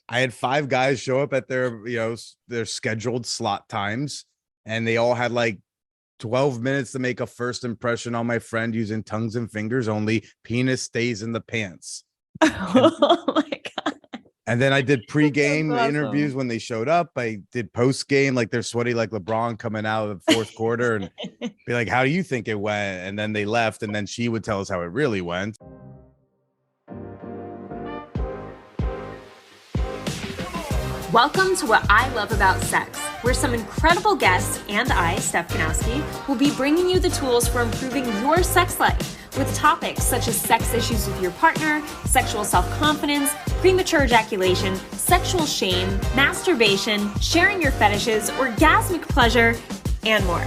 I had 5 guys show up at their, their scheduled slot times, and they all had like 12 minutes to make a first impression on my friend using tongues and fingers only. Penis stays in the pants. And, Oh my God. and then I did pregame That's interviews awesome. when they showed up. I did postgame, like they're sweaty like LeBron coming out of the fourth quarter, and be like, how do you think it went? And then they left, and then she would tell us how it really went. Welcome to What I Love About Sex, where some incredible guests and I, Steph Kanowski, will be bringing you the tools for improving your sex life with topics such as sex issues with your partner, sexual self-confidence, premature ejaculation, sexual shame, masturbation, sharing your fetishes, orgasmic pleasure, and more.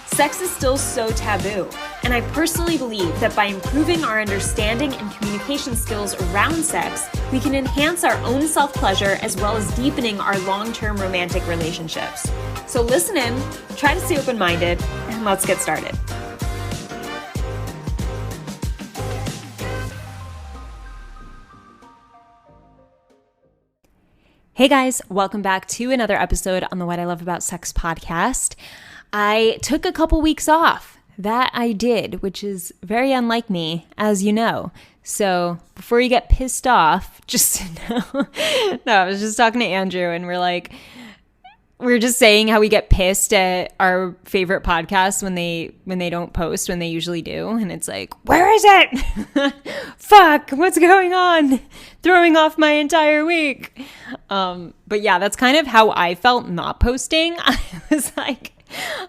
Sex is still so taboo, and I personally believe that by improving our understanding and communication skills around sex, we can enhance our own self-pleasure as well as deepening our long-term romantic relationships. So listen in, try to stay open-minded, and let's get started. Hey guys, welcome back to another episode on the What I Love About Sex podcast. I took a couple weeks off. That I did, which is very unlike me, as you know. So before you get pissed off, just know. No, I was just talking to Andrew and we're just saying how we get pissed at our favorite podcasts when they don't post when they usually do. And it's like, where is it? Fuck, what's going on? Throwing off my entire week. But yeah, that's kind of how I felt not posting. I was like,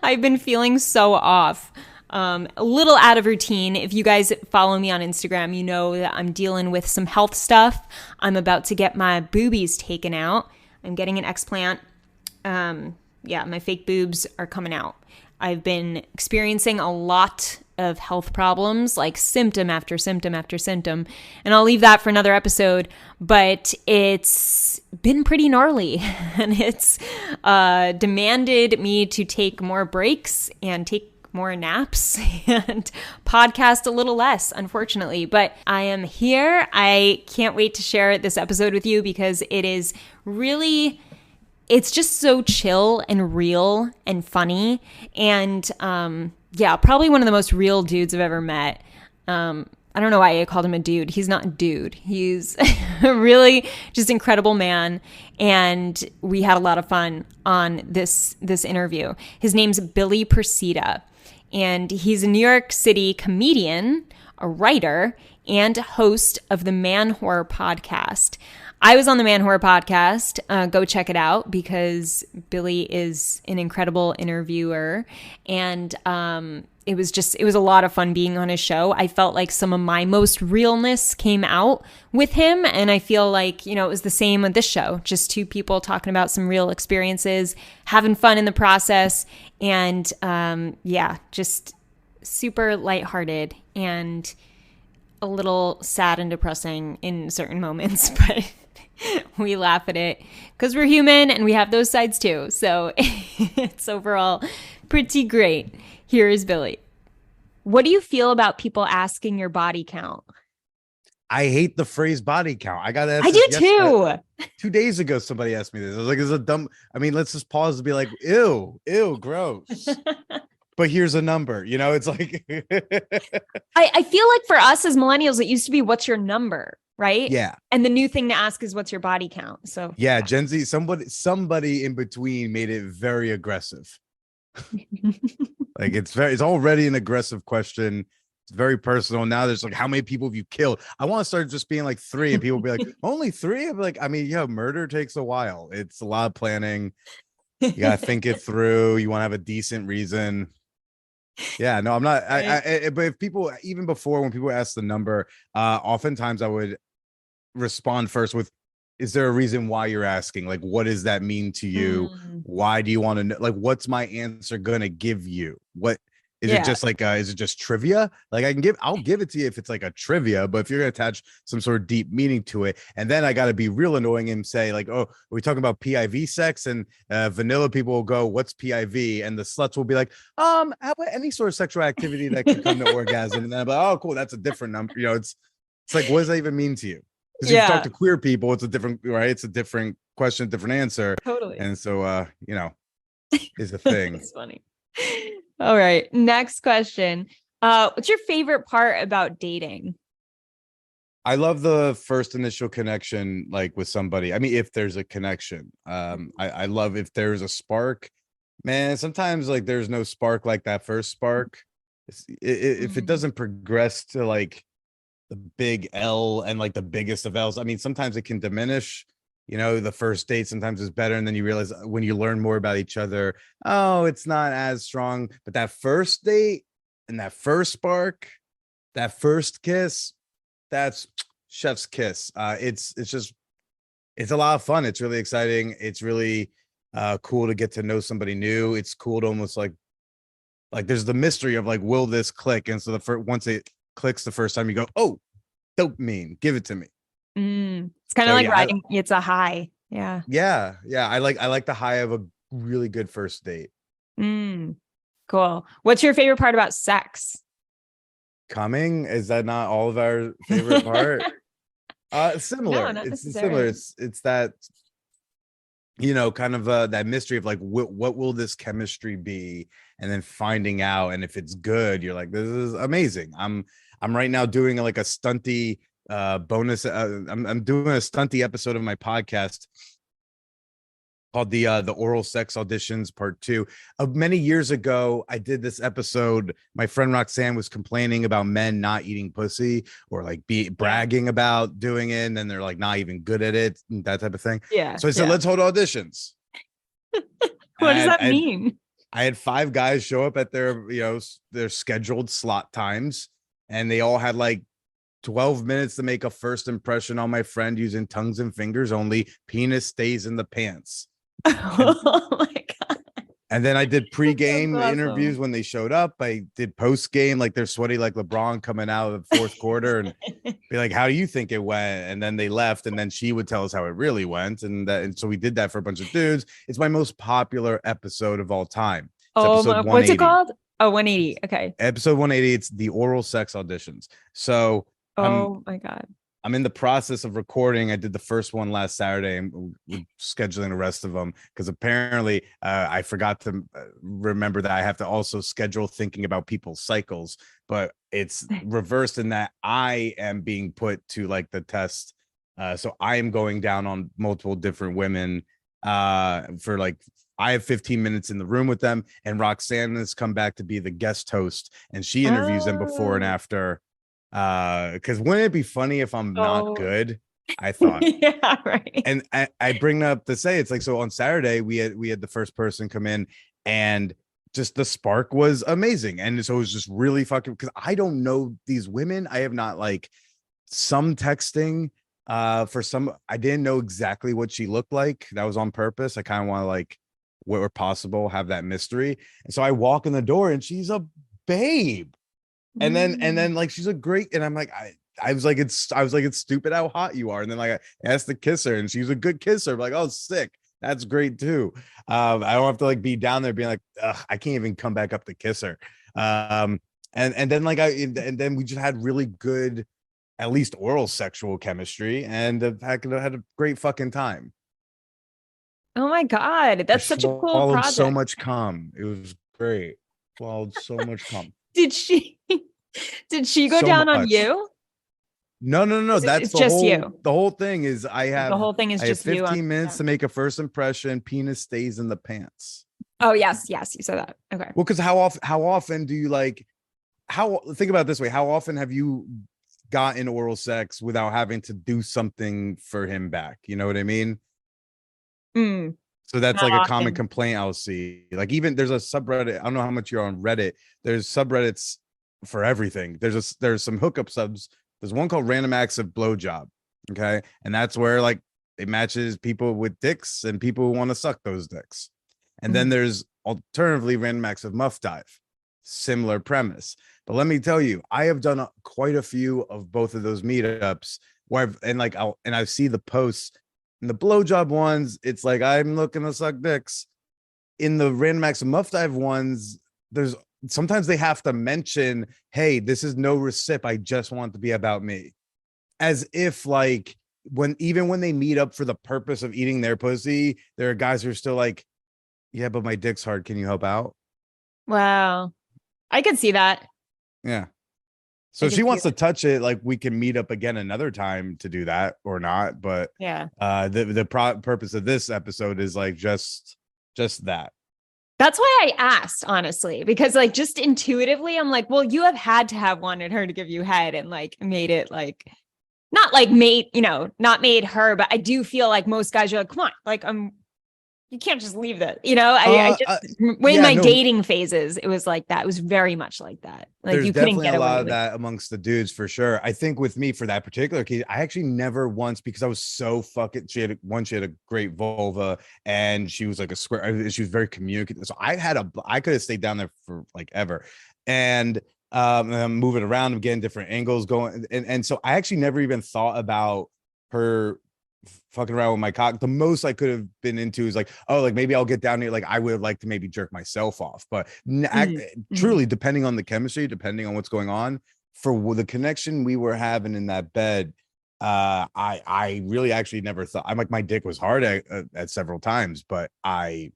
I've been feeling so off. A little out of routine. If you guys follow me on Instagram, you know that I'm dealing with some health stuff. I'm about to get my boobies taken out. I'm getting an explant. My fake boobs are coming out. I've been experiencing a lot of health problems, like symptom after symptom after symptom. And I'll leave that for another episode, but it's been pretty gnarly and it's demanded me to take more breaks and take more naps and podcast a little less, unfortunately. But I am here. I can't wait to share this episode with you because it is really... it's just so chill and real and funny. And probably one of the most real dudes I've ever met. I don't know why I called him a dude. He's not a dude. He's a really just incredible man. And we had a lot of fun on this interview. His name's Billy Procida. And he's a New York City comedian, a writer, and host of the Man Horror podcast. I was on the Man Horror podcast. Go check it out because Billy is an incredible interviewer. And it was a lot of fun being on his show. I felt like some of my most realness came out with him. And I feel like, it was the same with this show. Just two people talking about some real experiences, having fun in the process. And just super lighthearted and a little sad and depressing in certain moments. But we laugh at it because we're human and we have those sides too. So it's overall pretty great. Here is Billy. What do you feel about people asking your body count? I hate the phrase body count. I got asked. I do too. 2 days ago, somebody asked me this. I was like, "Is a dumb." I mean, let's just pause and be like, "Ew, gross." But here's a number. It's like. I feel like for us as millennials, it used to be, "What's your number?" Right? Yeah. And the new thing to ask is, "What's your body count?" So yeah, Gen Z. Somebody in between made it very aggressive. Like it's already an aggressive question. It's very personal. Now there's like, how many people have you killed? I want to start just being like 3 and people be like, only 3? I'm like, murder takes a while. It's a lot of planning. You got to think it through. You want to have a decent reason. Yeah, no, I'm not. But if people, even before when people ask the number, oftentimes I would respond first with, is there a reason why you're asking? Like, what does that mean to you? Why do you want to know? Like, what's my answer gonna give you? What is it? Just like, is it just trivia? Like, I'll give it to you if it's like a trivia, but if you're gonna attach some sort of deep meaning to it, and then I got to be real annoying and say like, oh, are we talking about PIV sex? And vanilla people will go, what's PIV? And the sluts will be like, how about any sort of sexual activity that can come to orgasm? And then I'm like, oh, cool, that's a different number. It's like, what does that even mean to you? Because if you talk Yeah, to queer people, it's a different, right? It's a different question, different answer. totally. And so, is a thing. That's funny. All right. Next question. What's your favorite part about dating? I love the first initial connection, like with somebody. I mean, if there's a connection, I love if there's a spark. Man, sometimes like there's no spark like that first spark. If it Mm. doesn't progress to like the big L and like the biggest of L's, I mean, sometimes it can diminish. The first date sometimes is better, and then you realize when you learn more about each other, oh, it's not as strong. But that first date and that first spark, that first kiss, that's chef's kiss. It's a lot of fun. It's really exciting. It's really cool to get to know somebody new. It's cool to almost like there's the mystery of like, will this click? And so once it clicks the first time, you go, oh, dopamine, give it to me. It's kind of So like riding. It's a high. Yeah. yeah. I like the high of a really good first date. Mm, cool. What's your favorite part about sex? Coming, is that not all of our favorite part? No, Similar. not It's similar. necessarily. It's that kind of that mystery of like what will this chemistry be, and then finding out, and if it's good, you're like, this is amazing. I'm right now doing like a stunty bonus. I'm doing a stunty episode of my podcast called the oral sex auditions part 2. Many years ago, I did this episode. My friend Roxanne was complaining about men not eating pussy, or like bragging about doing it, and then they're like not even good at it, and that type of thing. Yeah. So I said, let's hold auditions. What does And that mean? I had 5 guys show up at their scheduled slot times, and they all had like 12 minutes to make a first impression on my friend using tongues and fingers only. Penis stays in the pants. And, Oh my God. and then I did pregame That's interviews awesome. when they showed up. I did post game, like they're sweaty like LeBron coming out of the fourth quarter, and be like, how do you think it went? And then they left, and then she would tell us how it really went. And so we did that for a bunch of dudes. It's my most popular episode of all time. It's episode What's it 180. called? Oh, 180. Okay. Episode 180. It's the oral sex auditions. So I'm Oh my God. I'm in the process of recording. I did the first one last Saturday, and we're scheduling the rest of them because apparently I forgot to remember that I have to also schedule thinking about people's cycles. But it's reversed in that I am being put to like the test. So I am going down on multiple different women for like, I have 15 minutes in the room with them, and Roxanne has come back to be the guest host, and she interviews them before and Oh, after. Because wouldn't it be funny if I'm not oh. good? I thought. Yeah, right. And I bring up to say, it's like, so on Saturday we had the first person come in, and just the spark was amazing. And so it was just really fucking, because I don't know these women. I have not, like, some texting for some, I didn't know exactly what she looked like. That was on purpose. I kind of want to, like, where possible, have that mystery. And so I walk in the door, and she's a babe. And then like, she's a great, and I'm like, I was like, it's stupid how hot you are. And then like I asked to kiss her, and she's a good kisser. I'm like, oh, sick. That's great too. I don't have to like be down there being like, ugh, I can't even come back up to kiss her. And then like and then we just had really good, at least oral sexual chemistry, and had a great fucking time. Oh my God. I That's such a cool swallowed so project. much cum. It was great. Swallowed so much cum. Did she did she go So down on much. you? No. That's It's just you. the whole thing is The whole thing is I have just you on 15 minutes yeah. to make a first impression. Penis stays in the pants. Oh, yes, yes, you said that. Okay. Well, because how often do you like, think about it this way, how often have you gotten oral sex without having to do something for him back? You know what I mean? Mm, So that's not like a common often. complaint I'll see. Like, even there's a subreddit. I don't know how much you're on Reddit. There's subreddits for everything. There's some hookup subs. There's one called Random Acts of Blowjob. Okay. And that's where like it matches people with dicks and people who want to suck those dicks. And then Mhm. there's alternatively Random Acts of Muff Dive. Similar premise. But let me tell you, I have done quite a few of both of those meetups where I see the posts. In the blowjob ones, it's like, I'm looking to suck dicks. In the Random Acts of Muff Dive ones, there's sometimes they have to mention, hey, this is no recip. I just want to be about me. As if like even when they meet up for the purpose of eating their pussy, there are guys who are still like, yeah, but my dick's hard. Can you help out? Wow. I could see that. Yeah. So I if she could see wants to that. touch it, like we can meet up again another time to do that or not. But Yeah. the purpose of this episode is like just that. That's why I asked, honestly, because like just intuitively, I'm like, well, you have had to have wanted her to give you head and like made it like not like made, not made her, but I do feel like most guys are like, come on, like you can't just leave that, I just in Yeah, my no, dating phases, it was like that. It was very much like that. Like there's you couldn't definitely get a lot away of with. that amongst the dudes for sure. I think with me for that particular case, I actually never once, because I was so fucking, she had a great vulva and she was like a square, she was very communicative. So I could have stayed down there for like ever. And I'm moving around, I'm getting different angles going. And so I actually never even thought about her fucking around with my cock. The most I could have been into is like, oh, like maybe I'll get down here. Like I would like to maybe jerk myself off, but truly, depending on the chemistry, depending on what's going on, for the connection we were having in that bed, I really actually never thought. I'm like, my dick was hard at several times, but I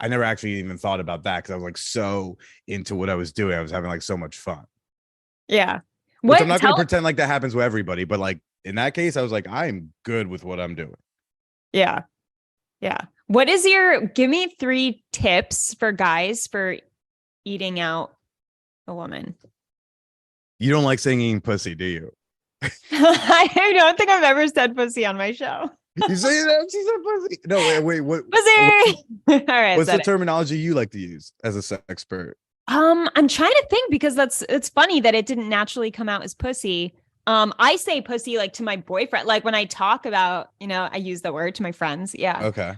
never actually even thought about that because I was like so into what I was doing. I was having like so much fun. Yeah. Which I'm not going to pretend like that happens with everybody, but like in that case, I was like, I'm good with what I'm doing. Yeah. Yeah. Give me 3 tips for guys for eating out a woman. You don't like saying eating pussy, do you? I don't think I've ever said pussy on my show. You say that? She said pussy. No, wait, what? Pussy. All right. What's the terminology you like to use as a sex expert? I'm trying to think because it's funny that it didn't naturally come out as pussy. I say pussy like to my boyfriend, like when I talk about, I use the word to my friends. Yeah. Okay.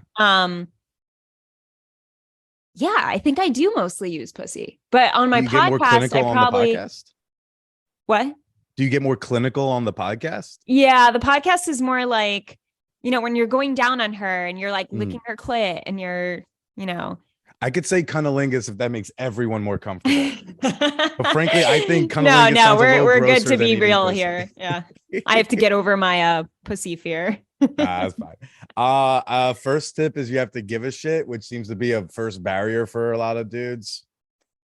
Yeah, I think I do mostly use pussy, but on my podcast, get more clinical on the podcast? What? Do you get more clinical on the podcast? Yeah, the podcast is more like, when you're going down on her and you're like licking her clit and you're, I could say cunnilingus if that makes everyone more comfortable. But frankly, I think cunnilingus no, we're good to be real here. Yeah. I have to get over my pussy fear. That's fine. First tip is you have to give a shit, which seems to be a first barrier for a lot of dudes.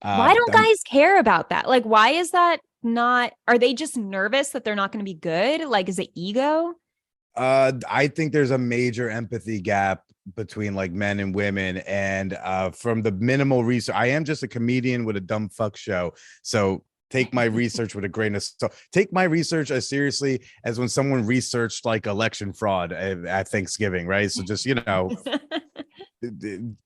Why don't guys care about that? Like, why is that not? Are they just nervous that they're not going to be good? Like, is it ego? I think there's a major empathy gap between like men and women, and from the minimal research, I am just a comedian with a dumb fuck show, so take my research with a grain of salt. Take my research as seriously as when someone researched like election fraud at Thanksgiving, right? So just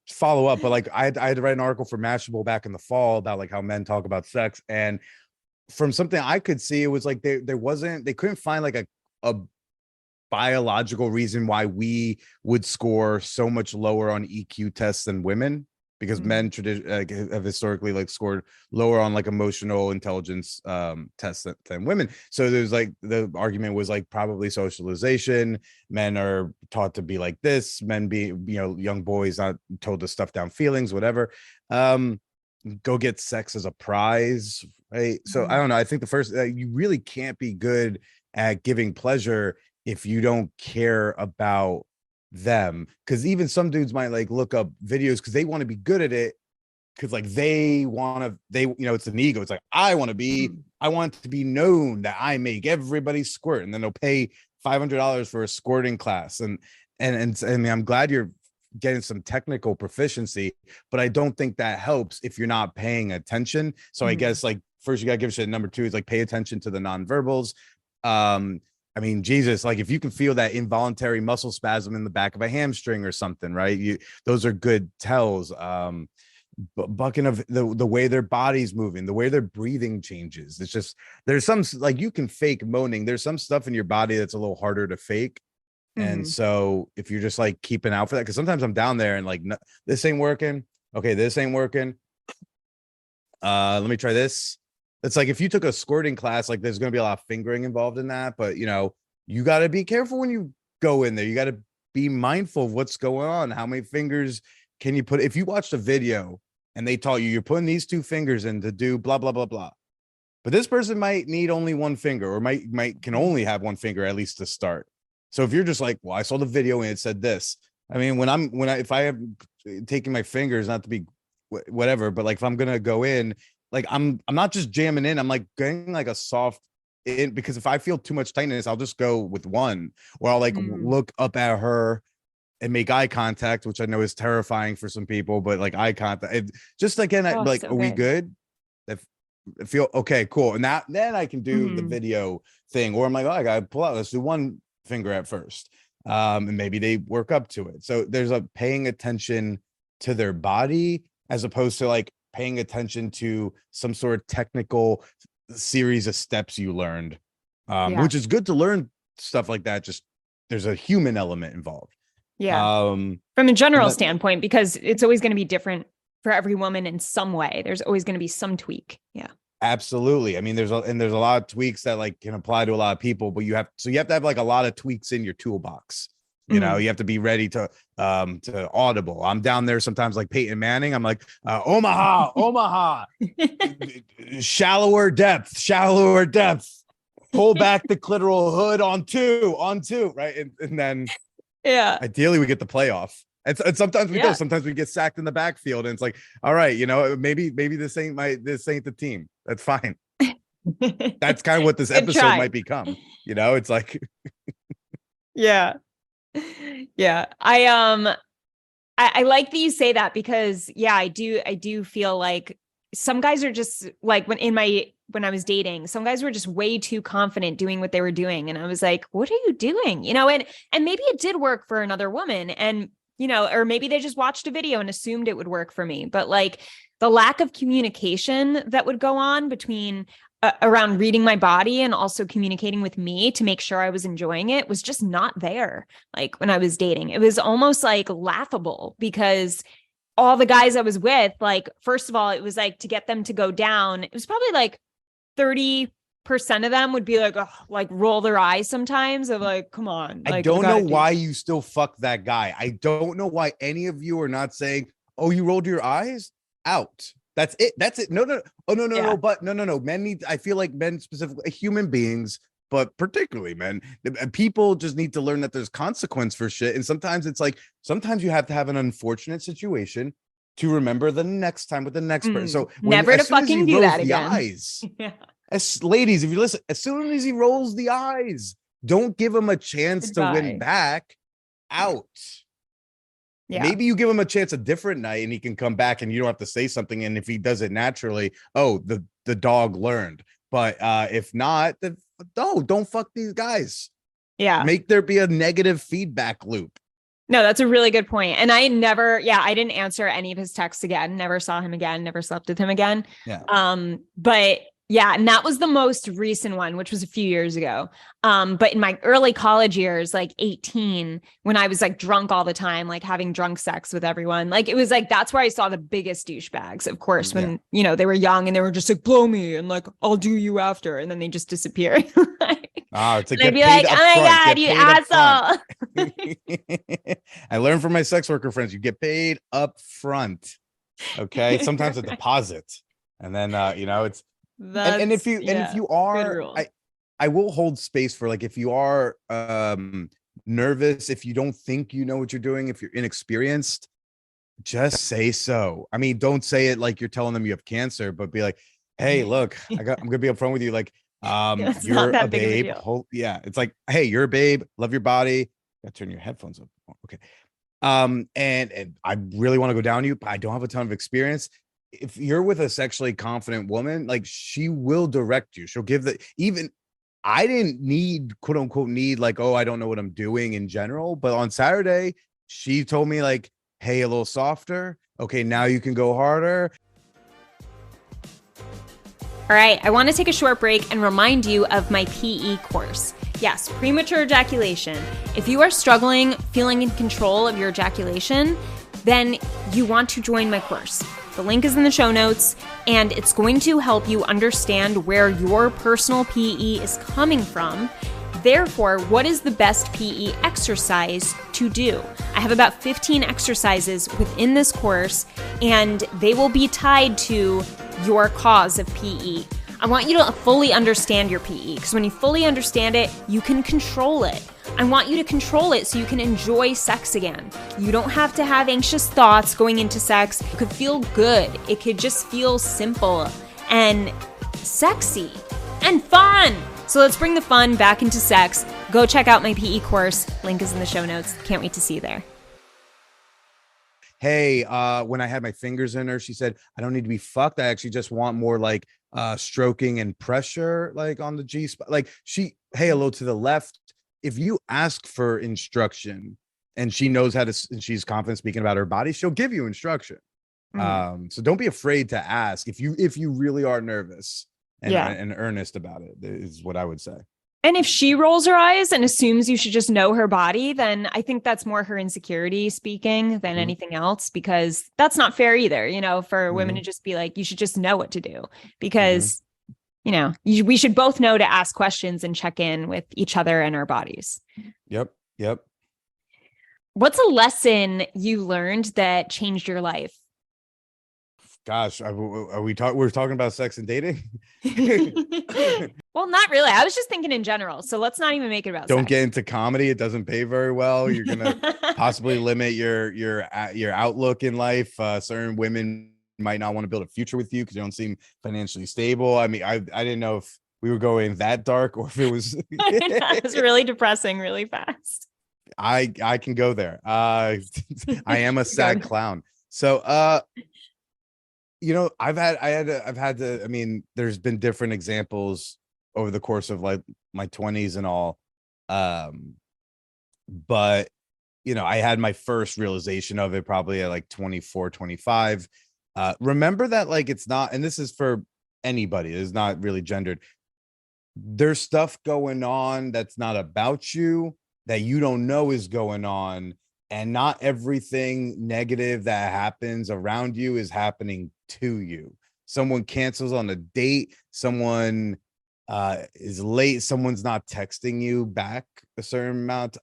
follow up. But like I had to write an article for Mashable back in the fall about like how men talk about sex, and from something I could see, it was like they couldn't find like a biological reason why we would score so much lower on EQ tests than women, because men have historically like scored lower on like emotional intelligence tests than women. So there's like the argument was like probably socialization. Men are taught to be like this. Men be young boys not told to stuff down feelings, whatever. Go get sex as a prize, right? So I don't know. I think the first you really can't be good at giving pleasure if you don't care about them, because even some dudes might like look up videos because they want to be good at it, because like it's an ego. It's like I want to be known that I make everybody squirt, and then they'll pay $500 for a squirting class. And I'm glad you're getting some technical proficiency, but I don't think that helps if you're not paying attention. So I guess like first you gotta give shit. Number 2 is like pay attention to the nonverbals. I mean, Jesus, like if you can feel that involuntary muscle spasm in the back of a hamstring or something, right? Those are good tells. Bucking of the way their body's moving, the way their breathing changes. It's just, there's some, like you can fake moaning. There's some stuff in your body that's a little harder to fake. And so if you're just like keeping out for that, because sometimes I'm down there and like, no, this ain't working. Okay, this ain't working. Let me try this. It's like if you took a squirting class, like there's going to be a lot of fingering involved in that, but you got to be careful when you go in there. You got to be mindful of what's going on. How many fingers can you put? If you watched a video and they taught you're putting these 2 fingers in to do blah, blah, blah, blah, but this person might need only 1 finger, or can only have 1 finger at least to start. So if you're just like, well, I saw the video and it said this. I mean, if I have taking my fingers, not to be whatever, but like if I'm gonna go in, like I'm not just jamming in, I'm like getting like a soft in, because if I feel too much tightness, I'll just go with one, or I'll like look up at her and make eye contact, which I know is terrifying for some people, but like eye contact, just again, like, so are we good? If I feel okay, cool, and then I can do the video thing, or I'm like, oh, I gotta pull out. Let's do one finger at first, and maybe they work up to it. So there's a paying attention to their body as opposed to like paying attention to some sort of technical series of steps you learned, which is good to learn stuff like that. Just there's a human element involved. From a general standpoint, because it's always going to be different for every woman in some way. There's always going to be some tweak. Yeah, absolutely. I mean, there's a lot of tweaks that like can apply to a lot of people, but you have to have like a lot of tweaks in your toolbox. You know, you have to be ready to audible. I'm down there sometimes like Peyton Manning. I'm like, Omaha, shallower depth, pull back the clitoral hood on two, right? And then ideally we get the playoff. And sometimes we don't. Sometimes we get sacked in the backfield, and it's like, all right, you know, maybe this ain't the team. That's fine. That's kind of what this episode might become. You know, it's like Yeah. I like that you say that, because I do feel like some guys are just like, when I was dating, some guys were just way too confident doing what they were doing. And I was like, what are you doing? You know, and maybe it did work for another woman, and, you know, or maybe they just watched a video and assumed it would work for me. But like the lack of communication that would go on between around reading my body and also communicating with me to make sure I was enjoying it was just not there. Like when I was dating, it was almost like laughable, because all the guys I was with, like, first of all, it was like to get them to go down. It was probably like 30% of them would be like, oh, like roll their eyes sometimes, of like, come on. Like, I don't know why you still fuck that guy. I don't know why any of you are not saying, oh, you rolled your eyes? Out. That's it. No. Oh, no. But no. Men need, I feel like men specifically, human beings, but particularly men, people just need to learn that there's consequence for shit. And sometimes it's like, sometimes you have to have an unfortunate situation to remember the next time with the next person. So never to fucking do that again. Eyes, ladies, if you listen, as soon as he rolls the eyes, don't give him a chance to win back. Out. Yeah. Maybe you give him a chance a different night and he can come back and you don't have to say something. And if he does it naturally, oh, the dog learned. But if not, then don't fuck these guys. Yeah. Make there be a negative feedback loop. No, that's a really good point. And I didn't answer any of his texts again, never saw him again, never slept with him again. Yeah. But yeah, and that was the most recent one, which was a few years ago. But in my early college years, like 18, when I was like drunk all the time, like having drunk sex with everyone, like it was like, that's where I saw the biggest douchebags, of course, when, you know, they were young and they were just like, blow me and like, I'll do you after. And then they just disappear. It's like, they'd be like, oh my God, you asshole. I learned from my sex worker friends, you get paid up front. Okay. Sometimes a deposit. And then, you know, it's, and if you are, I will hold space for, like, if you are nervous, if you don't think you know what you're doing, if you're inexperienced, just say so. I mean, don't say it like you're telling them you have cancer, but be like, hey, look, I'm gonna be upfront with you. Like, you're a babe. It's like, hey, you're a babe. Love your body. Gotta turn your headphones up. Okay. And I really want to go down to you, but I don't have a ton of experience. If you're with a sexually confident woman, like, she will direct you. She'll give I didn't need, quote unquote, like, oh, I don't know what I'm doing in general. But on Saturday, she told me, like, hey, a little softer. Okay, now you can go harder. All right, I want to take a short break and remind you of my PE course. Yes, premature ejaculation. If you are struggling, feeling in control of your ejaculation, then you want to join my course. The link is in the show notes, and it's going to help you understand where your personal PE is coming from. Therefore, what is the best PE exercise to do? I have about 15 exercises within this course, and they will be tied to your cause of PE. I want you to fully understand your PE, because when you fully understand it, you can control it. I want you to control it so you can enjoy sex again. You don't have to have anxious thoughts going into sex. It could feel good. It could just feel simple and sexy and fun. So let's bring the fun back into sex. Go check out my PE course. Link is in the show notes. Can't wait to see you there. Hey, when I had my fingers in her, she said, I don't need to be fucked. I actually just want more like stroking and pressure, like on the G spot. Like hey, a little to the left. If you ask for instruction and she knows how to, and she's confident speaking about her body, she'll give you instruction. So don't be afraid to ask if you really are nervous and earnest about it, is what I would say. And if she rolls her eyes and assumes you should just know her body, then I think that's more her insecurity speaking than anything else, because that's not fair either, for women to just be like, you should just know what to do, because, we should both know to ask questions and check in with each other and our bodies. Yep. What's a lesson you learned that changed your life? Gosh, we're talking about sex and dating? Well, not really. I was just thinking in general. So let's not even make it about Don't sex. get into comedy. It doesn't pay very well. You're going to possibly limit your outlook in life. Certain women might not want to build a future with you because you don't seem financially stable. I mean, I didn't know if we were going that dark or if it was It was really depressing really fast. I can go there. I am a sad clown. So I've had to, I mean, there's been different examples over the course of like my 20s and all. But I had my first realization of it probably at like 24, 25. Remember that, like, it's not, and this is for anybody, it's not really gendered. There's stuff going on that's not about you that you don't know is going on. And not everything negative that happens around you is happening to you. Someone cancels on a date. Someone is late. Someone's not texting you back a certain amount.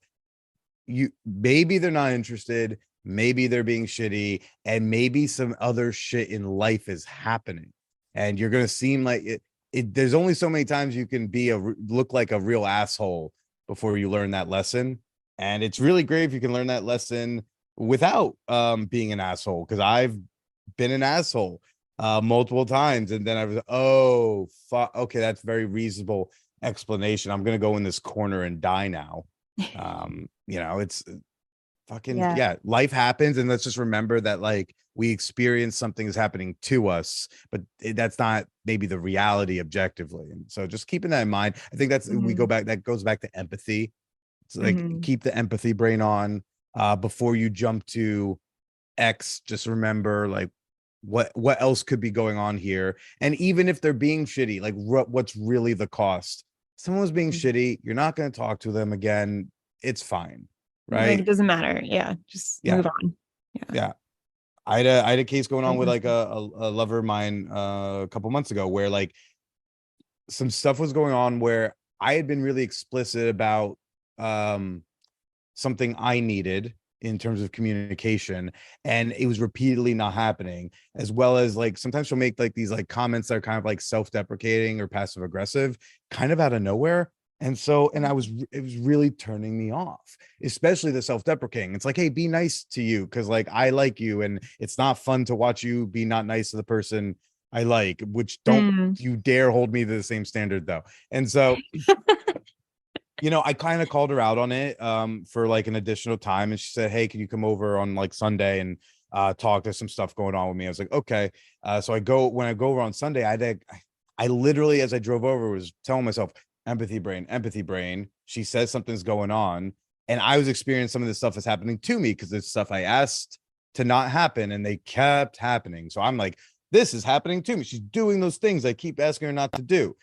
Maybe they're not interested. Maybe they're being shitty. And maybe some other shit in life is happening. And you're going to seem like it. There's only so many times you can look like a real asshole before you learn that lesson. And it's really great if you can learn that lesson without being an asshole, because I've been an asshole multiple times. And then I was, okay, that's very reasonable explanation. I'm going to go in this corner and die now. It's fucking, life happens. And let's just remember that, like, we experience something is happening to us, but that's not maybe the reality objectively. And so just keeping that in mind, I think that goes back to empathy. So like, keep the empathy brain on before you jump to X. Just remember, like, what else could be going on here. And even if they're being shitty, like, what's really the cost? Someone was being shitty. You're not going to talk to them again. It's fine. Right. Like, it doesn't matter. Yeah. Just move on. Yeah. I had a case going on with like a lover of mine a couple months ago where, like, some stuff was going on where I had been really explicit about something I needed in terms of communication, and it was repeatedly not happening. As well as, like, sometimes she'll make like these like comments that are kind of like self-deprecating or passive aggressive, kind of out of nowhere. And it was really turning me off, especially the self-deprecating. It's like, hey, be nice to you, because, like, I like you, and it's not fun to watch you be not nice to the person I like, which don't you dare hold me to the same standard though. And so I kind of called her out on it for like an additional time. And she said, hey, can you come over on like Sunday and talk? There's some stuff going on with me. I was like, okay. So when I go over on Sunday, I literally, as I drove over, was telling myself, empathy brain. She says something's going on. And I was experiencing some of this stuff that's happening to me because it's stuff I asked to not happen, and they kept happening. So I'm like, this is happening to me. She's doing those things I keep asking her not to do.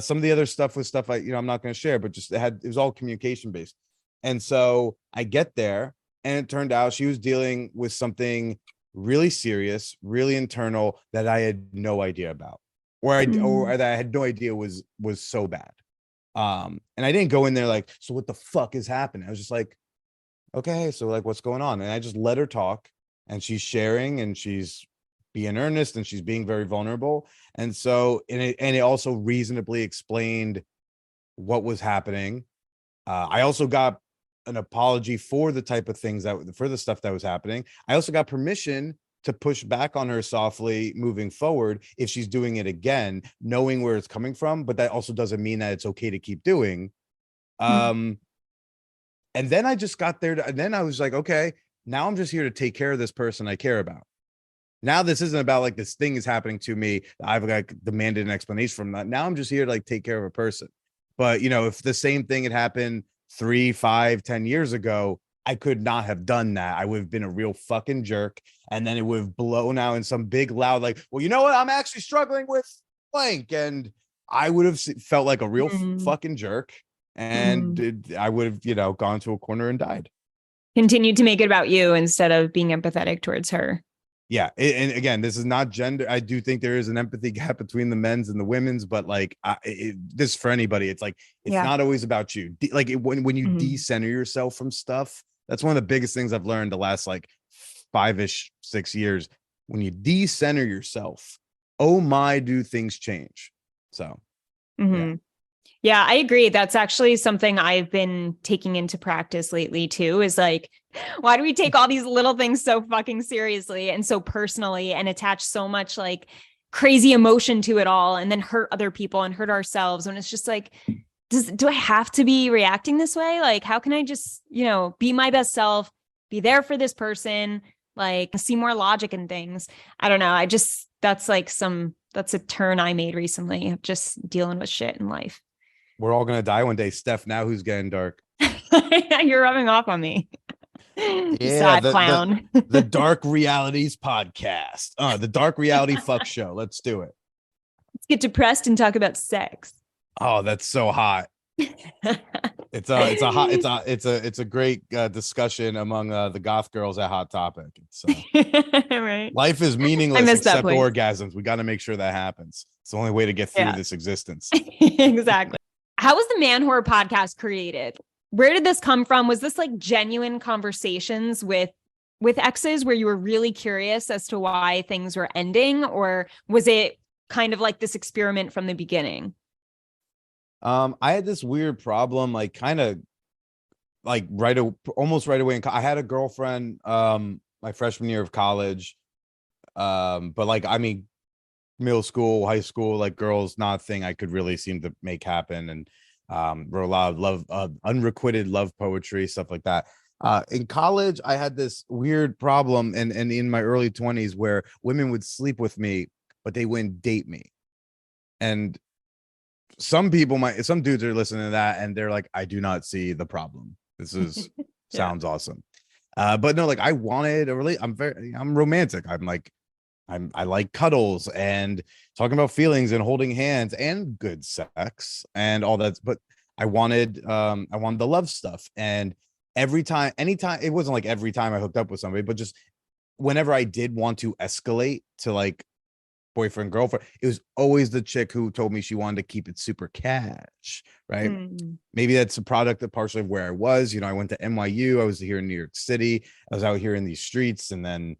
Some of the other stuff was stuff I'm not going to share, but just it was all communication based. And so I get there, and it turned out she was dealing with something really serious, really internal, that I had no idea about, or that I had no idea was so bad. And I didn't go in there like, so what the fuck is happening? I was just like, okay, so like, what's going on? And I just let her talk, and she's sharing, and she's being earnest and she's being very vulnerable. And so, and it also reasonably explained what was happening. I also got an apology for the type of things for the stuff that was happening. I also got permission to push back on her softly moving forward if she's doing it again, knowing where it's coming from. But that also doesn't mean that it's okay to keep doing. And then I just got there and then I was like, okay, now I'm just here to take care of this person I care about. Now this isn't about like this thing is happening to me. I've like demanded an explanation from that. Now I'm just here to like take care of a person. But if the same thing had happened 3, 5, 10 years ago, I could not have done that. I would have been a real fucking jerk. And then it would have blown out in some big loud, like, well, you know what? I'm actually struggling with blank. And I would have felt like a real fucking jerk. And I would have, gone to a corner and died. Continued to make it about you instead of being empathetic towards her. Yeah. And again, this is not gender. I do think there is an empathy gap between the men's and the women's, but like this for anybody, it's like, it's not always about you. When you decenter yourself from stuff, that's one of the biggest things I've learned the last like 5-ish, 6 years. When you decenter yourself, oh my, do things change. So, yeah, I agree. That's actually something I've been taking into practice lately too, is like, why do we take all these little things so fucking seriously and so personally and attach so much like crazy emotion to it all and then hurt other people and hurt ourselves? And it's just like, do I have to be reacting this way? Like, how can I just, be my best self, be there for this person, like see more logic in things? I don't know. That's a turn I made recently of just dealing with shit in life. We're all going to die one day. Steph, now who's getting dark? You're rubbing off on me. Yeah, clown. The Dark Realities podcast. The Dark Reality fuck show. Let's do it. Let's get depressed and talk about sex. Oh, that's so hot. It's a great discussion among the goth girls at Hot Topic. Right. Life is meaningless except orgasms. We got to make sure that happens. It's the only way to get through this existence. Exactly. How was the Man Horror podcast created? Where did this come from? Was this like genuine conversations with exes where you were really curious as to why things were ending? Or was it kind of like this experiment from the beginning? I had this weird problem, like kind of like almost right away. I had a girlfriend my freshman year of college. But like, I mean, middle school, high school, like girls, not a thing I could really seem to make happen. And wrote a lot of love, unrequited love poetry, stuff like that. In college, I had this weird problem, and in my early 20s, where women would sleep with me, but they wouldn't date me. And some dudes are listening to that, and they're like, I do not see the problem. This is sounds awesome. But no, like I wanted a I'm romantic. I like cuddles and talking about feelings and holding hands and good sex and all that. But I wanted the love stuff. And anytime, it wasn't like every time I hooked up with somebody, but just whenever I did want to escalate to like boyfriend, girlfriend, it was always the chick who told me she wanted to keep it super cash. Right. Maybe that's a product of partially of where I was. I went to NYU. I was here in New York City. I was out here in these streets. And then,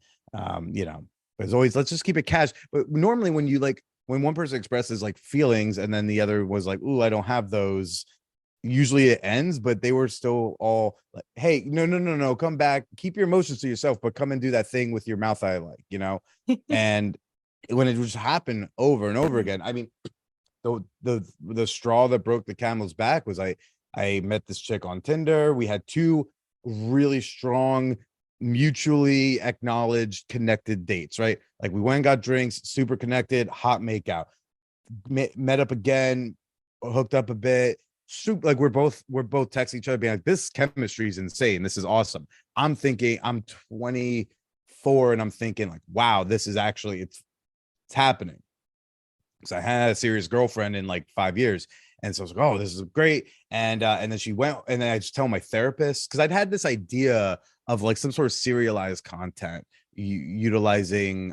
as always, let's just keep it cash. But normally when one person expresses like feelings and then the other was like, ooh, I don't have those, usually it ends, but they were still all like, hey, no, come back, keep your emotions to yourself, but come and do that thing with your mouth I like, And when it just happened over and over again, I mean, the straw that broke the camel's back was I met this chick on Tinder. We had 2 really strong, mutually acknowledged connected dates, right? Like we went and got drinks, super connected, hot makeout, met up again, hooked up a bit, super, like we're both texting each other being like, this chemistry is insane, this is awesome. I'm thinking I'm 24 and I'm thinking like, wow, this is actually it's happening. So I had a serious girlfriend in like 5 years. And so I was like, oh, this is great. And then she went, and then I just tell my therapist, because I'd had this idea of like some sort of serialized content utilizing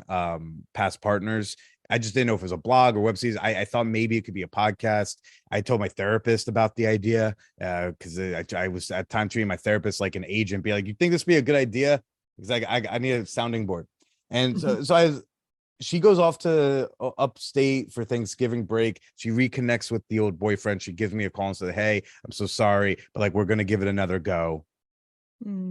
past partners. I just didn't know if it was a blog or web series. I thought maybe it could be a podcast. I told my therapist about the idea because I was at time treating my therapist like an agent, be like, you think this would be a good idea? Because I need a sounding board. And so she goes off to upstate for Thanksgiving break. She reconnects with the old boyfriend. She gives me a call and said, "Hey, I'm so sorry, but like we're gonna give it another go."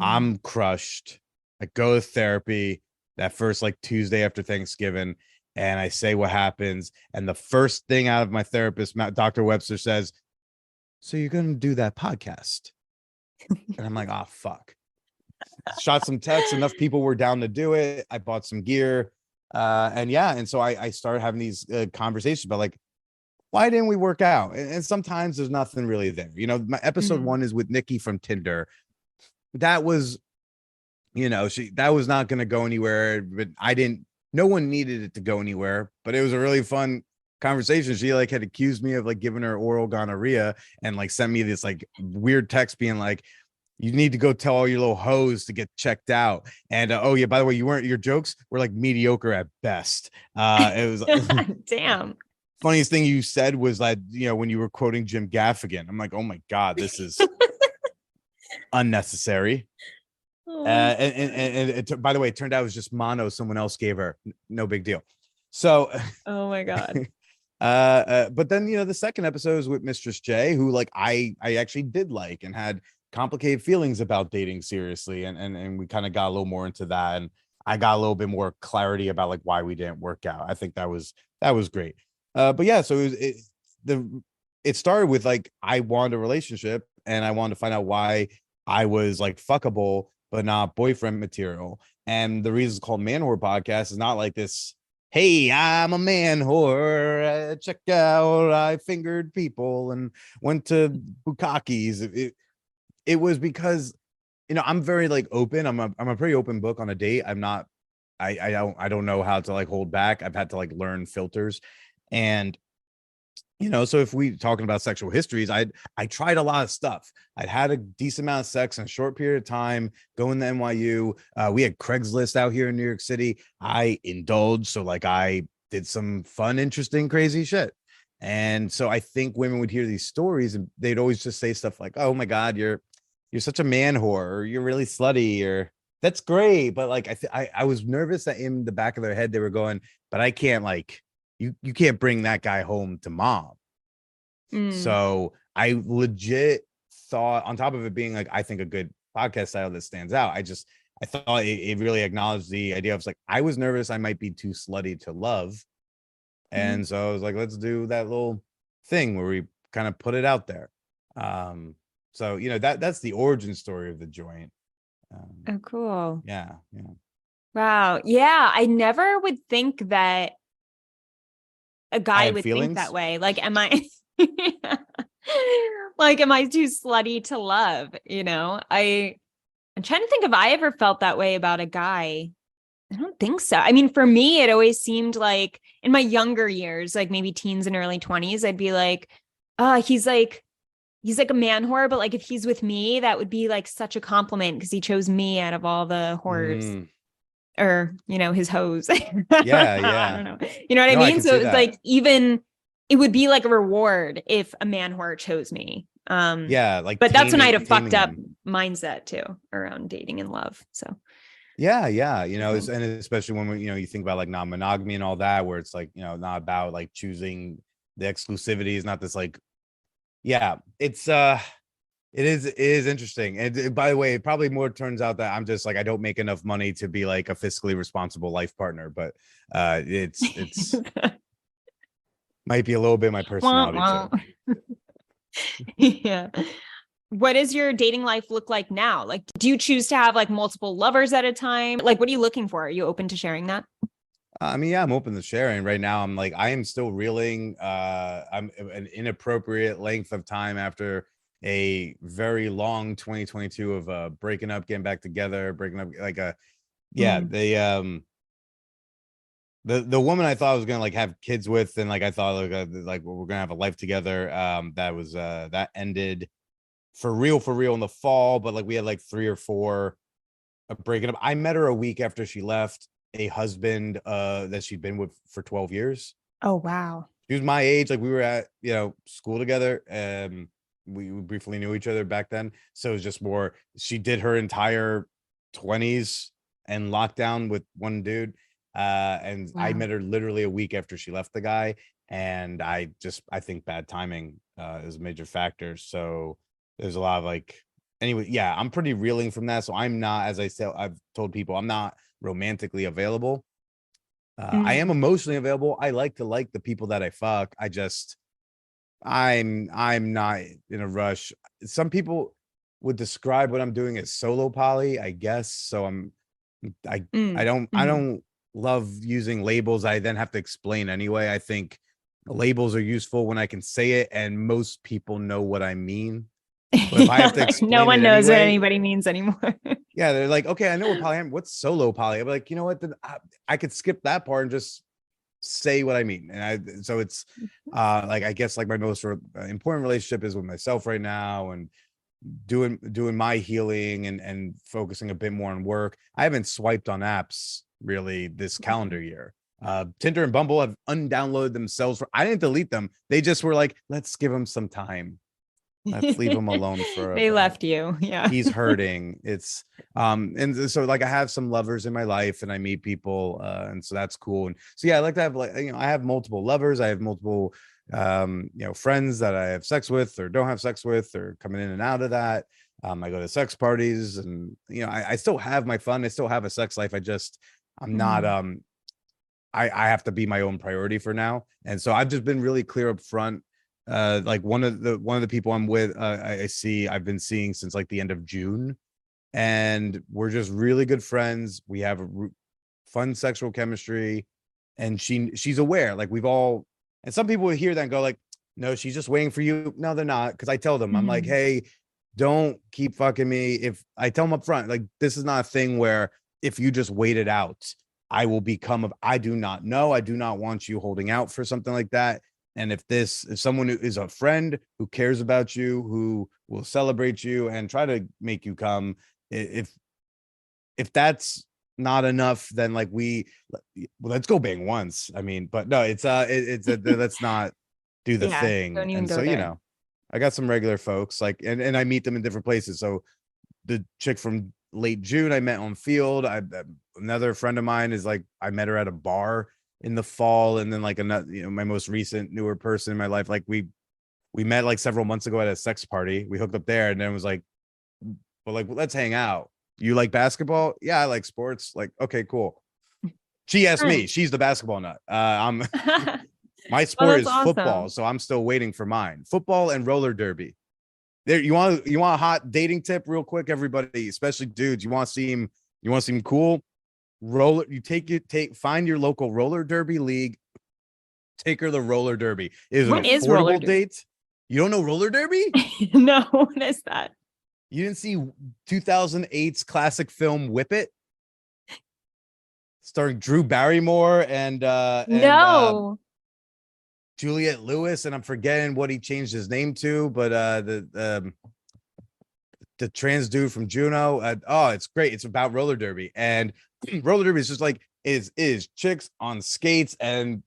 I'm crushed. I go to therapy that first like Tuesday after Thanksgiving, and I say what happens. And the first thing out of my therapist, Dr. Webster, says, "So you're gonna do that podcast?" And I'm like, "Oh fuck." Shot some texts. Enough people were down to do it. I bought some gear, and so I started having these conversations about like, why didn't we work out? And sometimes there's nothing really there. My episode 1 is with Nikki from Tinder. That was, that was not going to go anywhere, but no one needed it to go anywhere, but it was a really fun conversation. She like had accused me of like giving her oral gonorrhea and like sent me this like weird text being like, "You need to go tell all your little hoes to get checked out." And oh yeah, by the way, your jokes were like mediocre at best. It was damn. Funniest thing you said was that, when you were quoting Jim Gaffigan, I'm like, oh my God, this is unnecessary. And by the way, it turned out it was just mono someone else gave her. No big deal. So, oh my God. But then, the second episode is with Mistress J, who like I actually did like and had complicated feelings about dating seriously. And we kind of got a little more into that. And I got a little bit more clarity about like why we didn't work out. I think that was great. But yeah, so it started with like, I wanted a relationship and I wanted to find out why I was like fuckable, but not boyfriend material. And the reason it's called Man Whore Podcast is not like this, "Hey, I'm a man whore. Check out, I fingered people and went to bukakis." It was because, I'm very like open. I'm a pretty open book on a date. I'm not, I don't know how to like hold back. I've had to like learn filters. And so if we talking about sexual histories, I tried a lot of stuff. I'd had a decent amount of sex in a short period of time, going to NYU. We had Craigslist out here in New York City. I indulged. So like I did some fun, interesting, crazy shit. And so I think women would hear these stories and they'd always just say stuff like, "Oh my God, you're such a man whore," or "You're really slutty," or "That's great." But like, I was nervous that in the back of their head, they were going, "But I can't like, you can't bring that guy home to mom." So I legit thought, on top of it being like, I think a good podcast title that stands out, I thought it really acknowledged the idea of like, I was nervous I might be too slutty to love. And so I was like, let's do that little thing where we kind of put it out there. So, that's the origin story of the joint. Oh, cool. Yeah. Wow. Yeah. I never would think that a guy would think that way. Like, am I like, am I too slutty to love? I'm trying to think if I ever felt that way about a guy. I don't think so. I mean, for me, it always seemed like in my younger years, like maybe teens and early 20s, I'd be like, he's like a man whore, but like if he's with me, that would be like such a compliment because he chose me out of all the whores. Or, his hoes. Yeah. I don't know. You know what I mean? So it's like, even it would be like a reward if a man whore chose me. Yeah, like, but that's when I had a fucked up mindset too around dating and love. So yeah, and especially when you think about like non-monogamy and all that, where it's like, not about like choosing the exclusivity, is not this like, yeah, it's it is interesting. And by the way, it probably more turns out that I'm just like, I don't make enough money to be like a fiscally responsible life partner, but it's might be a little bit my personality too. Yeah. What does your dating life look like now? Like, do you choose to have like multiple lovers at a time? Like, what are you looking for? Are you open to sharing that? I mean, yeah, I'm open to sharing. Right now, I'm like, I am still reeling. I'm an inappropriate length of time after a very long 2022 of breaking up, getting back together, breaking up. Like the woman I thought I was gonna like have kids with, and like I thought like we're gonna have a life together. That ended for real in the fall, but like we had like 3 or 4 breaking up. I met her a week after she left a husband that she'd been with for 12 years. Oh, wow. She was my age. Like we were at, school together. We briefly knew each other back then. So it was just more, she did her entire 20s and lockdown with one dude. And I Wow. met her literally a week after she left the guy. And I think bad timing is a major factor. So there's a lot of like, anyway, yeah, I'm pretty reeling from that. So I'm not, as I said, I've told people I'm not romantically available. I am Mm. emotionally available. I like to like the people that I fuck. I'm not in a rush. Some people would describe what I'm doing as solo poly, I guess. So I I Mm. don't I Mhm. don't love using labels I then have to explain anyway. I think labels are useful when I can say it and most people know what I mean. But if I have to No explain one it knows what anyway, anybody means anymore. yeah, they're like, okay, I know what polyam. What's solo poly? I'm like, you know what? Then I could skip that part and just say what I mean. And so it's like I guess like my most important relationship is with myself right now, and doing my healing and focusing a bit more on work. I haven't swiped on apps really this calendar year. Tinder and Bumble have undownloaded themselves. I didn't delete them. They just were like, let's give them some time. Let's leave him alone for a They bit. left you. Yeah. He's hurting. It's and so like I have some lovers in my life and I meet people and so that's cool. And so yeah, I like to have like I have multiple lovers. I have multiple friends that I have sex with or don't have sex with or coming in and out of that. I go to sex parties and I still have my fun. I still have a sex life. I'm not Mm. I have to be my own priority for now. And so I've just been really clear up front. Like one of the people I'm with, I've been seeing since like the end of June, and we're just really good friends. We have a fun sexual chemistry, and she's aware. Like we've all, and some people would hear that and go like, no, she's just waiting for you. No, they're not. Because I tell them, I'm like, Mhm. hey, don't keep fucking me. If I tell them up front, like this is not a thing where if you just wait it out, I will become of. I do not know. I do not want you holding out for something like that. And if someone who is a friend who cares about you, who will celebrate you and try to make you come, if that's not enough, then like let's go bang once. I mean, but no, let's not do the Yeah. thing. Don't even And go so, there. I got some regular folks like, and I meet them in different places. So the chick from late June I met on Field. Another friend of mine is like I met her at a bar in the fall, and then like another, my most recent newer person in my life, like we met like several months ago at a sex party. We hooked up there, and then it was like, well, like let's hang out. You like basketball? Yeah, I like sports. Like, okay, cool. She asked me. Friends. She's the basketball nut. Oh, My sport that's is football, awesome. so I'm still waiting for mine. Football and roller derby. There, you want a hot dating tip real quick, everybody, especially dudes. You want to see him cool. Roller, you find your local roller derby league. Take her the roller derby. It is an What is roller affordable derby? date. You don't know roller derby? No, what is that? You didn't see 2008's classic film Whip It, starring Drew Barrymore and No. Juliette Lewis, and I'm forgetting what he changed his name to, but the trans dude from Juno. Oh, it's great. It's about roller derby, and roller derby is just like is chicks on skates, and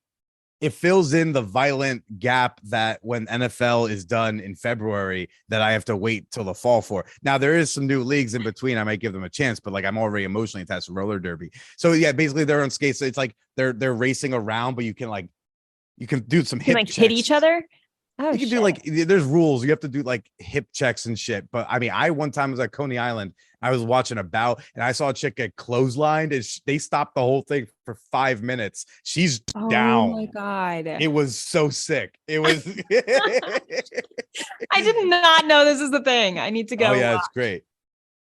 it fills in the violent gap that when NFL is done in February that I have to wait till the fall for. Now there is some new leagues in between. I might give them a chance, but like I'm already emotionally attached to roller derby. So yeah, basically they're on skates. So it's like they're racing around, but you can do some You can hip like hit each checks. other? Oh You can do shit. like there's rules. You have to do like hip checks and shit. But I mean, I one time was at Coney Island. I was watching a bout and I saw a chick get clotheslined and they stopped the whole thing for 5 minutes. She's Oh my down. God. It was so sick. It was I did not know this is the thing. I need to oh go. yeah, it's great.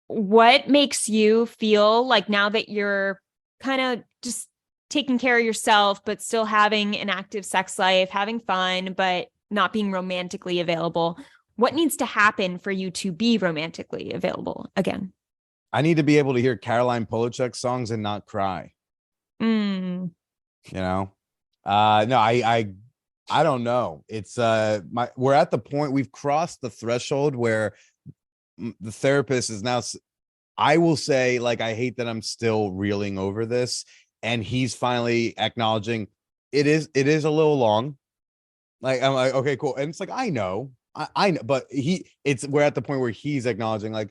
What makes you feel like now that you're kind of just taking care of yourself, but still having an active sex life, having fun, but not being romantically available? What needs to happen for you to be romantically available again? I need to be able to hear Caroline Polachek songs and not cry. Mm. You know, no, I don't know. It's we're at the point we've crossed the threshold where the therapist is now. I will say, like, I hate that I'm still reeling over this, and he's finally acknowledging it is a little long. Like, I'm like, okay, cool, and it's like I know, but we're at the point where he's acknowledging, like,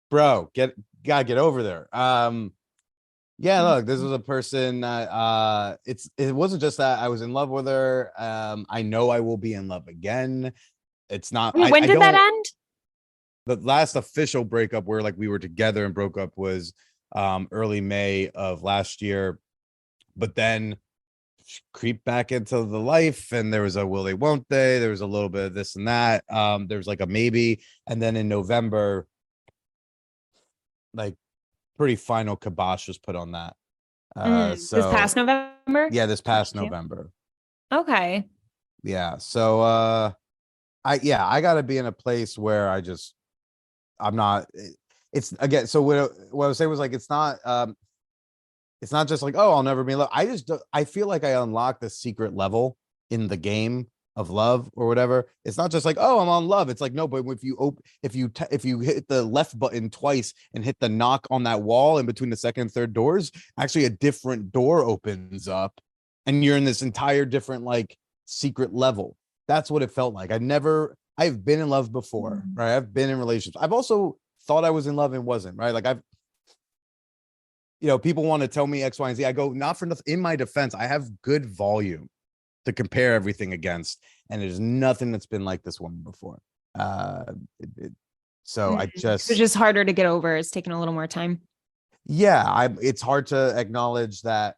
bro, gotta get over there. Yeah, look, this was a person that it wasn't just that I was in love with her. I know I will be in love again. It's not Wait, when I did that don't end? the last official breakup where like we were together and broke up was early May of last year. But then creep back into the life, and there was a will they won't they, there was a little bit of this and that, there was like a maybe, and then in November, like pretty final kibosh was put on that. This So past November? yeah, this past 22. November. Okay. Yeah. So I gotta be in a place where I'm not it's again, so what I was saying was like it's not just like, oh, I'll never be in love. I feel like I unlocked the secret level in the game of love or whatever. It's not just like, oh, I'm on love. It's like, no, but if you hit the left button twice and hit the knock on that wall in between the second and third doors, actually a different door opens up and you're in this entire different like secret level. That's what it felt like. I've been in love before, right? I've been in relationships. I've also thought I was in love and wasn't, right? Like people want to tell me X, Y, and Z. I go, not for nothing. In my defense, I have good volume to compare everything against, and there's nothing that's been like this woman before. Uh, so I It's just harder to get over. It's taking a little more time. yeah, it's hard to acknowledge that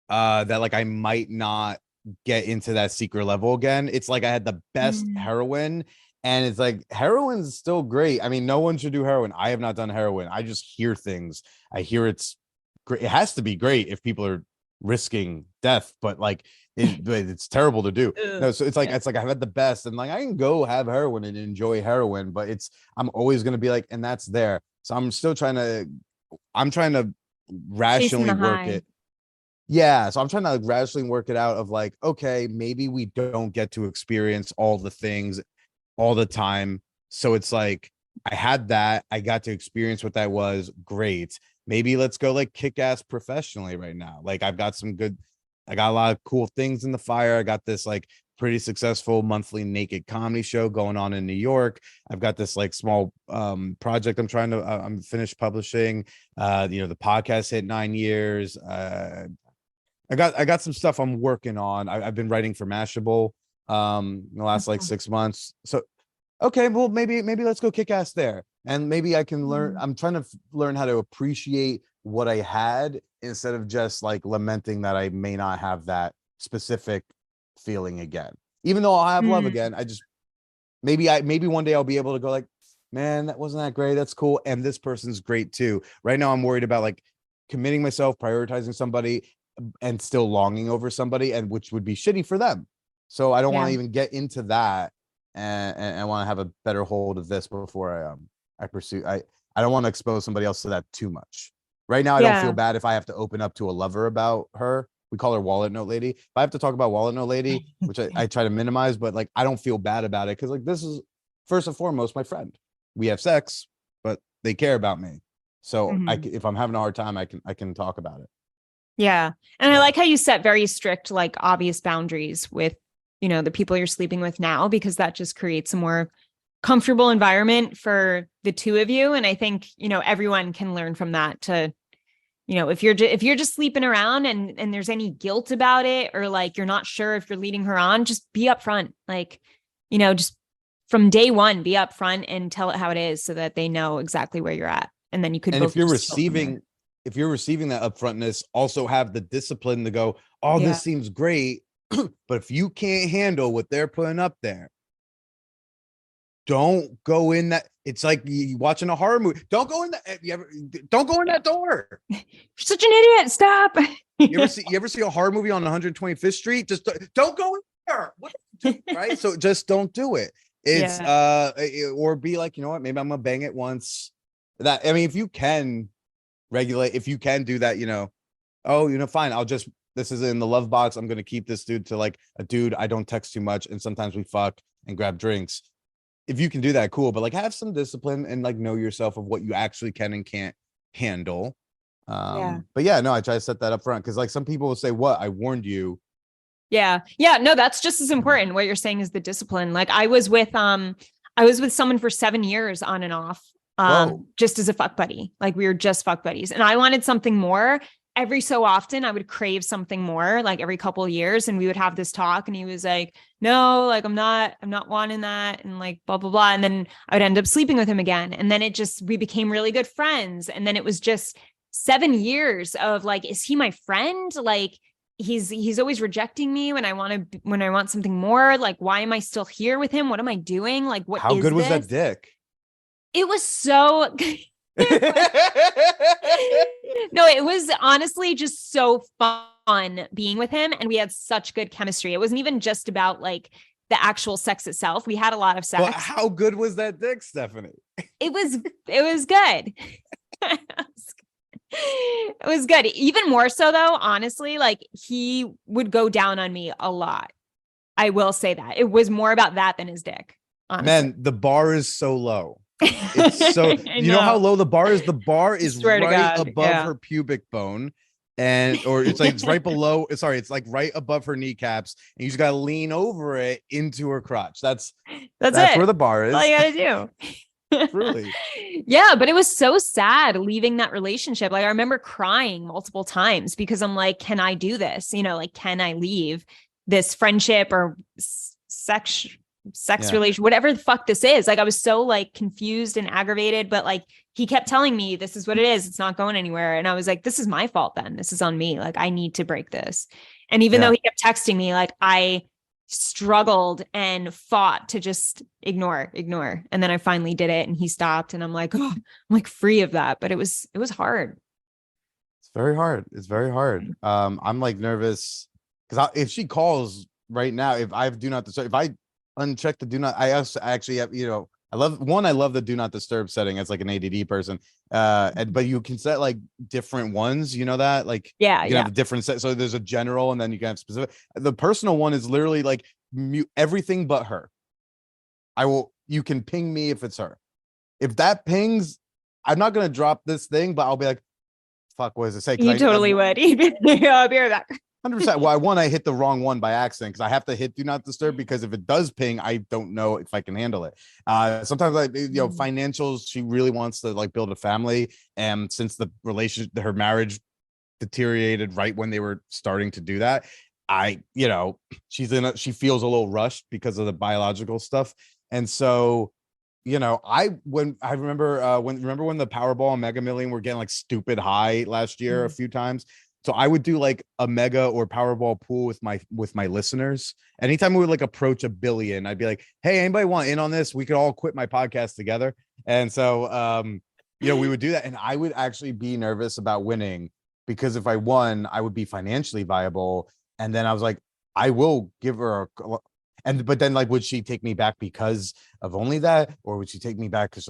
that like I might not get into that secret level again. It's like I had the best heroin, and it's like heroin's still great. I mean, no one should do heroin. I have not done heroin. I just hear things. I hear it's great. It has to be great if people are risking death, but like it's terrible to do. No, so it's like I've had the best, and like I can go have heroin and enjoy heroin, but I'm always gonna be like, and that's there. So I'm trying to Chasing rationally the work high. it. Yeah, so I'm trying to like rationally work it out of like, okay, maybe we don't get to experience all the things all the time. So it's like I had that, I got to experience what that was. Great. Maybe let's go like kick ass professionally right now. Like I got a lot of cool things in the fire. I got this like pretty successful monthly naked comedy show going on in New York. I've got this like small project I'm finished publishing. The podcast hit 9 years. I got some stuff I'm working on. I've been writing for Mashable in the last like 6 months. So okay, well maybe let's go kick ass there. And maybe I can learn. I'm trying to learn how to appreciate what I had instead of just like lamenting that I may not have that specific feeling again. Even though I'll have love again, I just maybe one day I'll be able to go like, man, that wasn't that great. That's cool. And this person's great too. Right now I'm worried about like committing myself, prioritizing somebody, and still longing over somebody, and which would be shitty for them. So I don't want to even get into that, and I want to have a better hold of this before I pursue. I don't want to expose somebody else to that too much. Right now, I don't feel bad if I have to open up to a lover about her. We call her Wallet Note Lady. If I have to talk about Wallet Note Lady, which I try to minimize, but like I don't feel bad about it because like this is first and foremost my friend. We have sex, but they care about me. So if I'm having a hard time, I can talk about it. Yeah. And I like how you set very strict, like obvious boundaries with, the people you're sleeping with now, because that just creates a more comfortable environment for the two of you. And I think, everyone can learn from that to, if you're just sleeping around and there's any guilt about it, or like, you're not sure if you're leading her on, just be upfront. Like, just from day one, be upfront and tell it how it is so that they know exactly where you're at. And then you could, and if you're receiving that upfrontness, also have the discipline to go, oh, this seems great. But if you can't handle what they're putting up there, don't go in that. It's like you watching a horror movie. Don't go in that. Don't go in that door. You're such an idiot. Stop. You ever see a horror movie on 125th Street? Just don't go in there. Right? So just don't do it. It's or be like, you know what? Maybe I'm gonna bang it once. That, I mean, if you can regulate, if you can do that, fine. This is in the love box. I'm going to keep this dude to like a dude I don't text too much. And sometimes we fuck and grab drinks. If you can do that, cool. But like have some discipline and like know yourself of what you actually can and can't handle. But yeah, no, I try to set that up front. Cause like some people will say, what? I warned you. Yeah. Yeah. No, that's just as important. What you're saying is the discipline. Like I was with someone for 7 years on and off. Whoa. just as a fuck buddy. Like we were just fuck buddies. And I wanted something more. Every so often I would crave something more, like every couple of years. And we would have this talk and he was like, no, like I'm not wanting that. And like, blah, blah, blah. And then I would end up sleeping with him again. And then we became really good friends. And then it was just 7 years of like, is he my friend? Like he's always rejecting me when I want something more. Like, why am I still here with him? What am I doing? Like, what How is good was this? that dick? It was so no, it was honestly just so fun being with him. And we had such good chemistry. It wasn't even just about like the actual sex itself. We had a lot of sex. Well, how good was that dick, Stephanie? It was good. It was good. Even more so though, honestly, like he would go down on me a lot. I will say that. It was more about that than his dick. Honestly. Man, the bar is so low. It's so you know how low the bar is? The bar is right above her pubic bone. Or it's like it's right below. Sorry, it's like right above her kneecaps, and you just gotta lean over it into her crotch. That's it. Where the bar is. That's all you gotta do. Truly. Yeah, but it was so sad leaving that relationship. Like I remember crying multiple times because I'm like, can I do this? You know, like, can I leave this friendship or sex relation, whatever the fuck this is? Like I was so like confused and aggravated, but like he kept telling me this is what it is. It's not going anywhere. And I was like, this is my fault then. This is on me. Like I need to break this. And even though he kept texting me, like I struggled and fought to just ignore. And then I finally did it and he stopped and I'm like, oh, I'm like free of that. But it was hard. It's very hard. It's very hard. I'm like nervous because if she calls right now, if I do not disturb, if I uncheck the do not, I actually have, you know, I love the do not disturb setting as like an ADD person. But you can set like different ones, you know that? Like you can have a different set. So there's a general and then you can have specific. The personal one is literally like mute everything but her. You can ping me if it's her. If that pings, I'm not gonna drop this thing, but I'll be like, fuck, what does it say? You totally would. I'll be right back. 100%. Well, I hit the wrong one by accident because I have to hit do not disturb because if it does ping, I don't know if I can handle it. Sometimes financials, she really wants to like build a family. And since her marriage deteriorated right when they were starting to do that, she feels a little rushed because of the biological stuff. And so, I remember when the Powerball and Mega Million were getting like stupid high last year a few times. So I would do like a mega or Powerball pool with my listeners. Anytime we would like approach $1 billion, I'd be like, hey, anybody want in on this? We could all quit my podcast together. And so, we would do that. And I would actually be nervous about winning because if I won, I would be financially viable. And then I was like, I will give her but then like, would she take me back because of only that? Or would she take me back because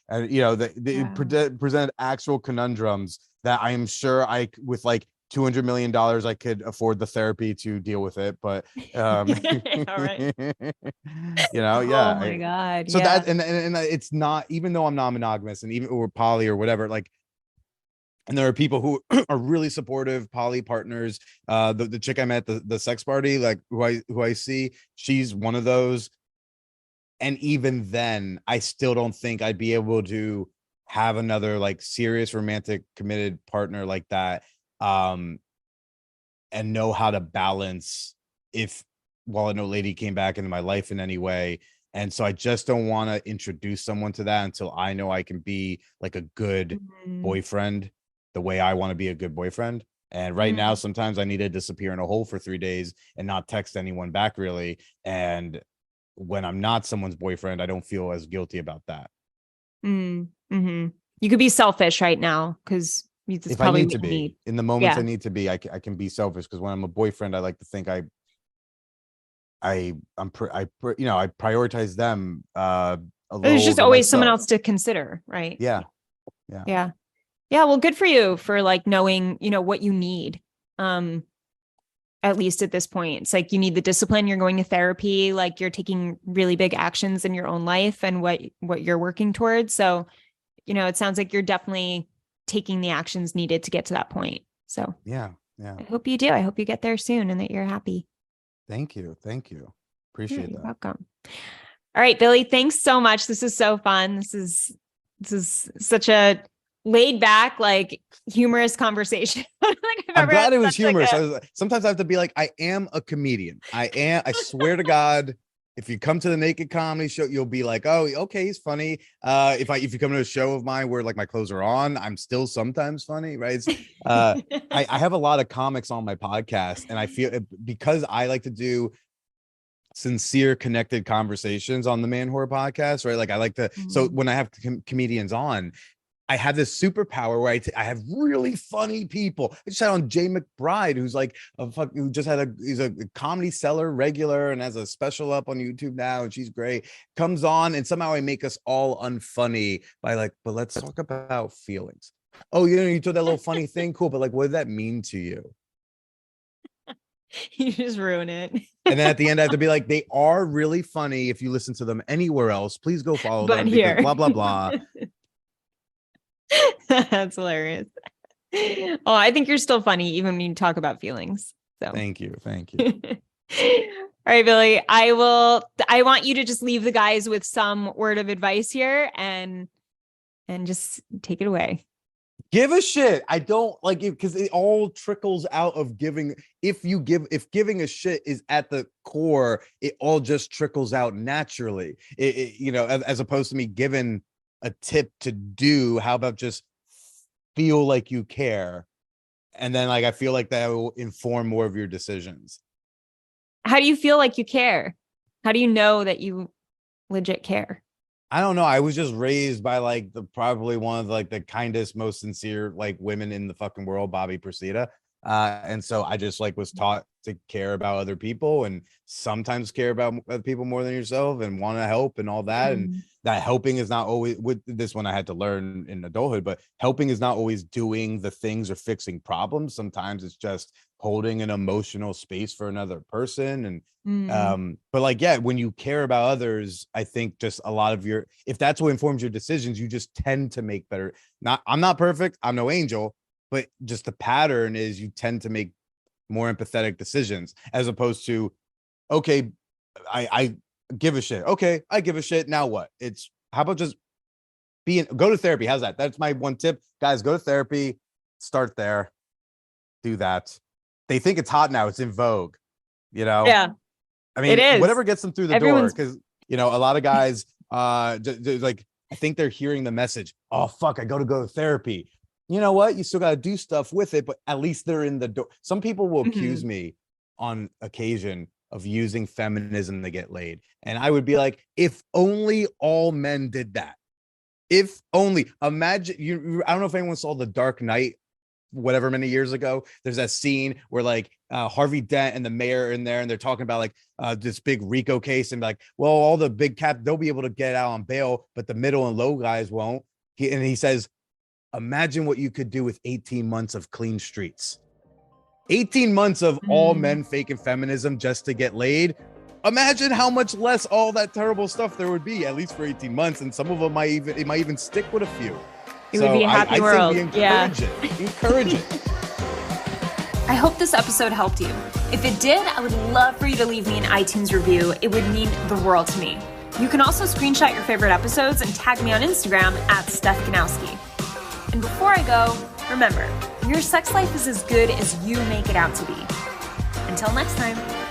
presented actual conundrums that I am sure with like $200 million, I could afford the therapy to deal with it. But, all right. Yeah. Oh my God. So that, and it's not, even though I'm non-monogamous and even or poly or whatever, like, and there are people who are really supportive poly partners. The chick I met at the sex party, like who I see, she's one of those. And even then, I still don't think I'd be able to have another like serious romantic committed partner like that. And know how to balance while no lady came back into my life in any way. And so I just don't want to introduce someone to that until I know I can be like a good boyfriend the way I want to be a good boyfriend. And right now, sometimes I need to disappear in a hole for 3 days and not text anyone back really. And when I'm not someone's boyfriend, I don't feel as guilty about that. You could be selfish right now because if I need to be in the moments I need to be, I can be selfish because when I'm a boyfriend, I like to think I prioritize them. There's just always someone else to consider, right? Yeah. Well, good for you for like knowing, what you need. At least at this point, it's like you need the discipline. You're going to therapy, like you're taking really big actions in your own life and what you're working towards. So, it sounds like you're definitely taking the actions needed to get to that point. So yeah. I hope you do. I hope you get there soon and that you're happy. Thank you. Appreciate that. You're welcome. All right, Billy, thanks so much. This is so fun. This is This is such a laid back, like humorous conversation. I'm glad it was humorous. Sometimes I have to be like, I am a comedian. I swear to God, if you come to the Naked Comedy Show, you'll be like, oh, okay, he's funny. If you come to a show of mine where like my clothes are on, I'm still sometimes funny, right? I have a lot of comics on my podcast, and I feel because I like to do sincere, connected conversations on the Man Whore podcast, right? Like I like to. So when I have comedians on, I have this superpower where I have really funny people. I just had on Jay McBride, who's like who just he's a Comedy Cellar regular and has a special up on YouTube now, and she's great. Comes on and somehow I make us all unfunny by like, but let's talk about feelings. Oh, you told that little funny thing, cool, but like, what did that mean to you? You just ruin it. And then at the end, I have to be like, they are really funny. If you listen to them anywhere else, please go follow them. Here, blah blah blah. That's hilarious. Oh, I think you're still funny even when you talk about feelings. So thank you. All right, Billy. I want you to just leave the guys with some word of advice here and just take it away. Give a shit. I don't like it because it all trickles out of giving. If giving a shit is at the core, it all just trickles out naturally. As opposed to me giving a tip to do. How about just feel like you care, and then like I feel like that will inform more of your decisions. How do you feel like you care? How do you know that you legit care? I don't know. I was just raised by like probably one of like the kindest, most sincere like women in the fucking world, Bobby Procida. And so I just like was taught to care about other people and sometimes care about other people more than yourself and want to help and all that. And that helping is not always with this one I had to learn in adulthood, but helping is not always doing the things or fixing problems. Sometimes it's just holding an emotional space for another person. And but like, yeah, when you care about others, I think just a lot of if that's what informs your decisions, you just tend to make better. I'm not perfect. I'm no angel, but just the pattern is you tend to make more empathetic decisions as opposed to, okay, I give a shit. Okay, I give a shit. Now what? How about just go to therapy? How's that? That's my one tip. Guys, go to therapy. Start there. Do that. They think it's hot now. It's in vogue. Yeah. I mean, it is. Whatever gets them through the door. Because, a lot of guys, like, I think they're hearing the message. Oh, fuck, I go to therapy. You know what? You still got to do stuff with it, but at least they're in the door. Some people will accuse me on occasion of using feminism to get laid. And I would be like, if only all men did that. If only. Imagine, I don't know if anyone saw The Dark Knight, whatever many years ago. There's that scene where like Harvey Dent and the mayor are in there and they're talking about like this big RICO case and like, well, all the big cap, they'll be able to get out on bail, but the middle and low guys won't. He says, imagine what you could do with 18 months of clean streets. 18 months of all men faking feminism just to get laid. Imagine how much less all that terrible stuff there would be, at least for 18 months. And some of them might even stick with a few. It would be a happy world. Encourage it. I hope this episode helped you. If it did, I would love for you to leave me an iTunes review. It would mean the world to me. You can also screenshot your favorite episodes and tag me on Instagram @StephKanowski. And before I go, remember, your sex life is as good as you make it out to be. Until next time.